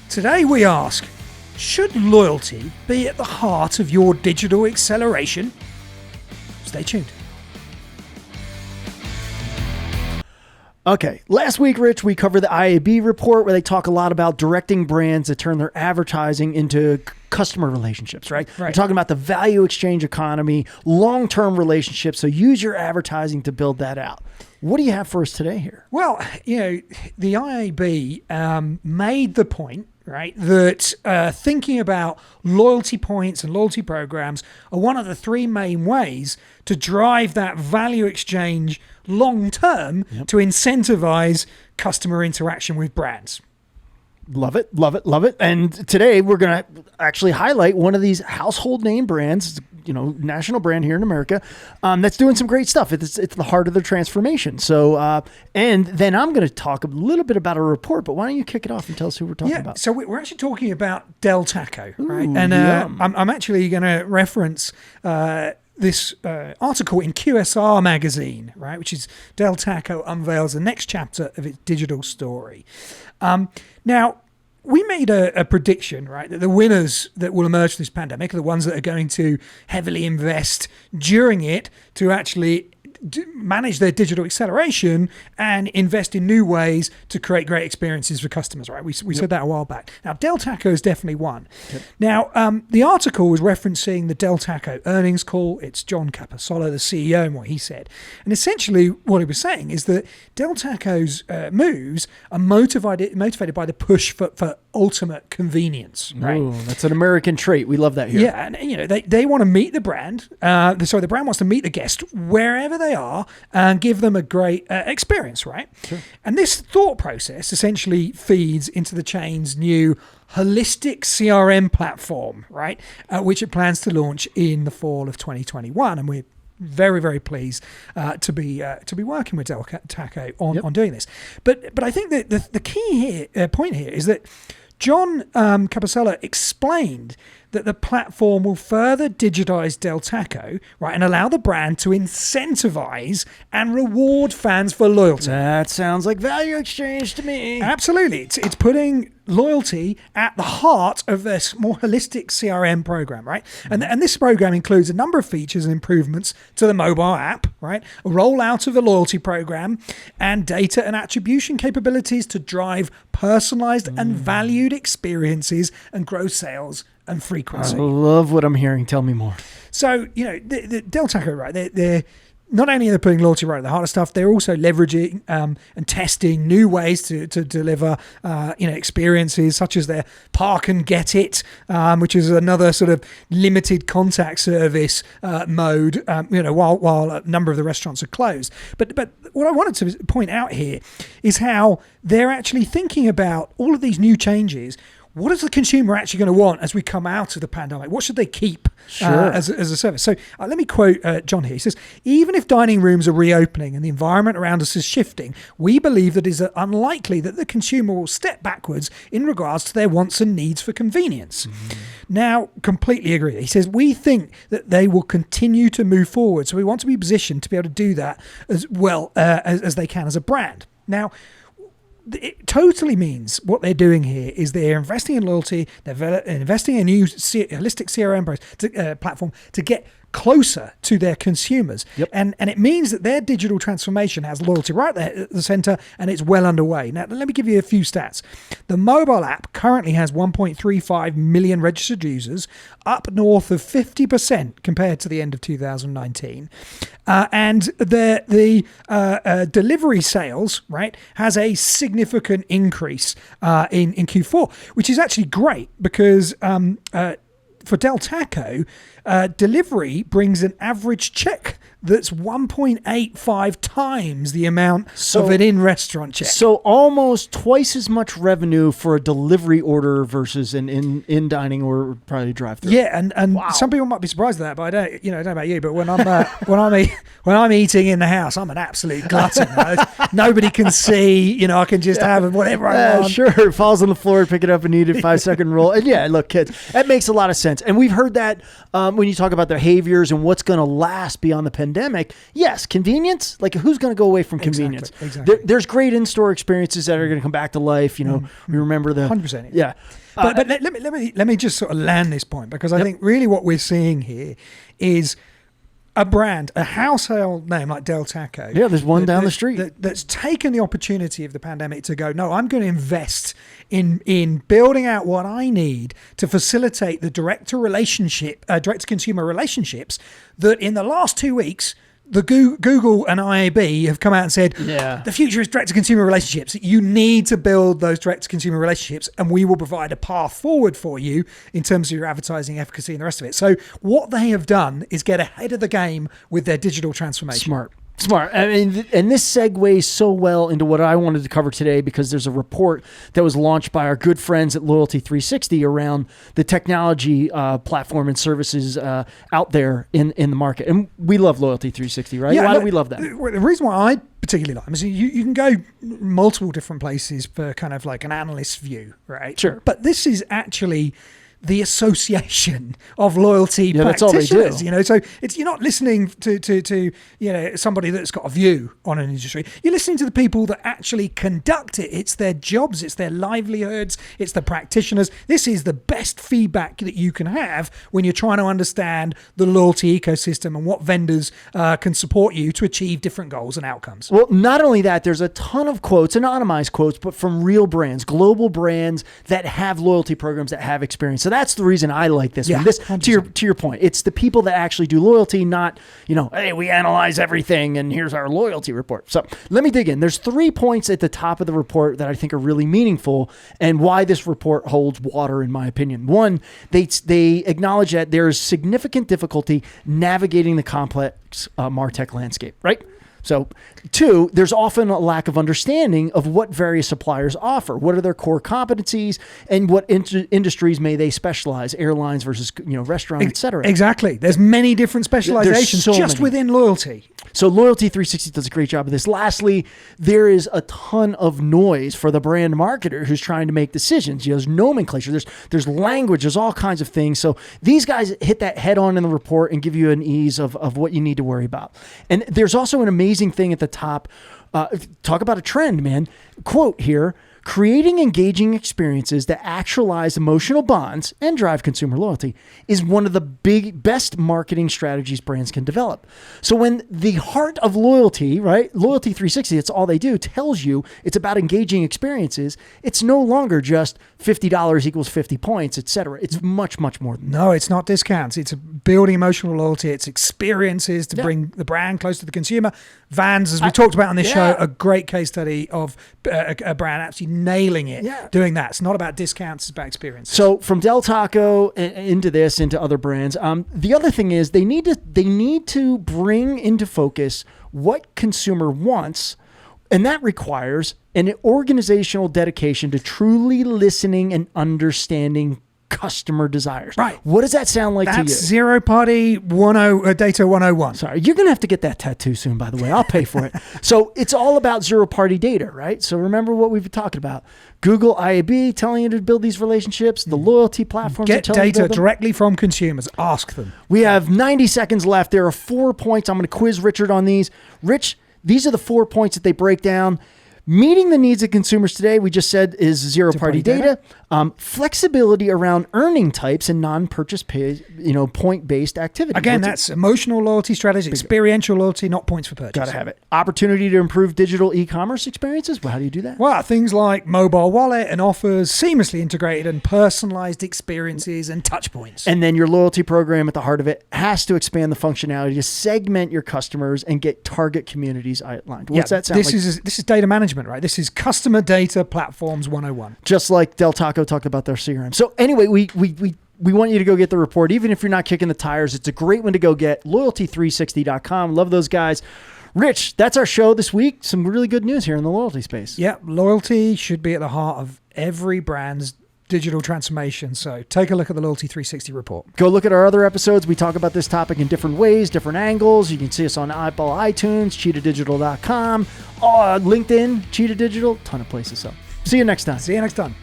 Today we ask, should loyalty be at the heart of your digital acceleration? Stay tuned. Okay, last week, Rich, we covered the IAB report where they talk a lot about directing brands that turn their advertising into customer relationships, right? We're talking about the value exchange economy, long-term relationships, so use your advertising to build that out. What do you have for us today here? Well, the IAB made the point, right, that thinking about loyalty points and loyalty programs are one of the three main ways to drive that value exchange long term to incentivize customer interaction with brands. Love it, love it, love it. And today we're going to actually highlight one of these household name brands, national brand here in America, that's doing some great stuff. It's the heart of the transformation. So, and then I'm going to talk a little bit about a report, but why don't you kick it off and tell us who we're talking about? So we're actually talking about Del Taco, right? Ooh, and I'm actually going to reference this article in QSR magazine, right, which is Del Taco unveils the next chapter of its digital story. Now, we made a prediction, right, that the winners that will emerge from this pandemic are the ones that are going to heavily invest during it to actually manage their digital acceleration and invest in new ways to create great experiences for customers, right? We said that a while back. Now, Del Taco is definitely one. Yep. Now, the article was referencing the Del Taco earnings call. It's John Cappasola, the CEO, and what he said. And essentially what he was saying is that Del Taco's moves are motivated by the push for ultimate convenience, right? Ooh, that's an American trait. We love that here. Yeah, and they want to meet the brand. The brand wants to meet the guest wherever they are and give them a great experience, right? Sure. And this thought process essentially feeds into the chain's new holistic CRM platform, right? Which it plans to launch in the fall of 2021, and we're very, very pleased to be working with Del Taco on doing this. But I think that the key point here is that John Cappasola explained that the platform will further digitize Del Taco, right, and allow the brand to incentivize and reward fans for loyalty. That sounds like value exchange to me. Absolutely. It's putting loyalty at the heart of this more holistic CRM program, right? And this program includes a number of features and improvements to the mobile app, right? A rollout of the loyalty program and data and attribution capabilities to drive personalized and valued experiences and grow sales and frequency. I love what I'm hearing. Tell me more. So, the Del Taco, right, they're not only are they putting loyalty right at the heart of stuff, they're also leveraging and testing new ways to deliver, experiences such as their Park and Get It, which is another sort of limited contact service mode, while a number of the restaurants are closed. But what I wanted to point out here is how they're actually thinking about all of these new changes. What is the consumer actually going to want as we come out of the pandemic? What should they keep as a service? So let me quote John here. He says, even if dining rooms are reopening and the environment around us is shifting, we believe that it is unlikely that the consumer will step backwards in regards to their wants and needs for convenience. Mm-hmm. Now, completely agree. He says, we think that they will continue to move forward. So we want to be positioned to be able to do that as well as they can as a brand. Now, it totally means what they're doing here is they're investing in loyalty, they're investing in a new holistic CRM platform to get closer to their consumers. Yep. And it means that their digital transformation has loyalty right there at the center, and it's well underway. Now, let me give you a few stats. The mobile app currently has 1.35 million registered users, up north of 50% compared to the end of 2019. And the delivery sales, right, has a significant increase in Q4, which is actually great because for Del Taco, delivery brings an average check that's 1.85 times the amount of an in-restaurant check. So almost twice as much revenue for a delivery order versus an in-dining or probably drive-through. Yeah, and wow. Some people might be surprised at that, but I don't know about you, but when I'm eating in the house, I'm an absolute glutton. Nobody can see, I can just have whatever I want. Sure, it falls on the floor, pick it up and eat it, 5-second roll. And yeah, look, kids, that makes a lot of sense. And we've heard that when you talk about behaviors and what's going to last beyond the pandemic. pandemic, yes, convenience, like who's going to go away from convenience? Exactly. There's great in-store experiences that are going to come back to life. We remember the 100%. Yeah. But let me just sort of land this point, because I think really what we're seeing here is a brand, a household name like Del Taco. Yeah, there's one down the street that's taken the opportunity of the pandemic to go, no, I'm going to invest in building out what I need to facilitate the direct-to-consumer relationships that in the last 2 weeks, the Google and IAB have come out and said, the future is direct-to-consumer relationships. You need to build those direct-to-consumer relationships, and we will provide a path forward for you in terms of your advertising efficacy and the rest of it. So what they have done is get ahead of the game with their digital transformation. Smart. I mean, and this segues so well into what I wanted to cover today, because there's a report that was launched by our good friends at Loyalty 360 around the technology platform and services out there in the market. And we love Loyalty 360, right? Why do we love that? The reason why I particularly like them is you can go multiple different places for kind of like an analyst's view, right? Sure. But this is actually the association of loyalty practitioners. That's all they do. So you're not listening to somebody that's got a view on an industry. You're listening to the people that actually conduct it. It's their jobs, it's their livelihoods, it's the practitioners. This is the best feedback that you can have when you're trying to understand the loyalty ecosystem and what vendors can support you to achieve different goals and outcomes. Well, not only that, there's a ton of quotes, anonymized quotes, but from real brands, global brands that have loyalty programs, that have experience. So that's the reason I like this one. This, to your point, it's the people that actually do loyalty, not, hey, we analyze everything and here's our loyalty report. So let me dig in. There's 3 points at the top of the report that I think are really meaningful and why this report holds water, in my opinion. One, they acknowledge that there is significant difficulty navigating the complex MarTech landscape, right? So 2, there's often a lack of understanding of what various suppliers offer. What are their core competencies and what industries may they specialize? Airlines versus restaurant, et cetera. Exactly. There's many different specializations within loyalty. So Loyalty 360 does a great job of this. Lastly, there is a ton of noise for the brand marketer who's trying to make decisions. There's nomenclature, there's language, there's all kinds of things. So these guys hit that head on in the report and give you an ease of what you need to worry about. And there's also an amazing thing at the top. Talk about a trend, man. Quote here: creating engaging experiences that actualize emotional bonds and drive consumer loyalty is one of the best marketing strategies brands can develop. So when the heart of loyalty, right, Loyalty 360, it's all they do, tells you it's about engaging experiences, it's no longer just $50 equals 50 points, etc. It's much, much more than that. No, it's not discounts. It's building emotional loyalty. It's experiences to bring the brand close to the consumer. Vans, as we talked about on this show, a great case study of a brand actually nailing it, doing that. It's not about discounts, it's about experience. So from Del Taco into other brands, the other thing is they need to bring into focus what consumer wants, and that requires an organizational dedication to truly listening and understanding customer desires. Right. What does that sound like to you? That's Zero Party Data 101. Sorry, you're going to have to get that tattoo soon, by the way. I'll pay for it. So it's all about zero party data, right? So remember what we've been talking about. Google, IAB telling you to build these relationships. The loyalty platforms get data directly from consumers. Ask them. We have 90 seconds left. There are 4 points. I'm going to quiz Richard on these. Rich, these are the 4 points that they break down. Meeting the needs of consumers today, we just said, is zero-party data. Flexibility around earning types and non-purchase pay, point-based activity. Again, that's emotional loyalty strategy, experiential loyalty, not points for purchase. Got to have it. Opportunity to improve digital e-commerce experiences. Well, how do you do that? Well, things like mobile wallet and offers, seamlessly integrated and personalized experiences and touch points. And then your loyalty program at the heart of it has to expand the functionality to segment your customers and get target communities outlined. What's that sound like? This is data management. Right, this is customer data platforms 101. Just like Del Taco talked about their CRM. So anyway, we want you to go get the report, even if you're not kicking the tires. It's a great one to go get. Loyalty360.com. Love those guys. Rich, that's our show this week. Some really good news here in the loyalty space. Yeah, loyalty should be at the heart of every brand's digital transformation. So take a look at the Loyalty 360 report. Go look at our other episodes. We talk about this topic in different ways, different angles. You can see us on Apple, iTunes, cheetahdigital.com, LinkedIn, Cheetah Digital, ton of places. So see you next time.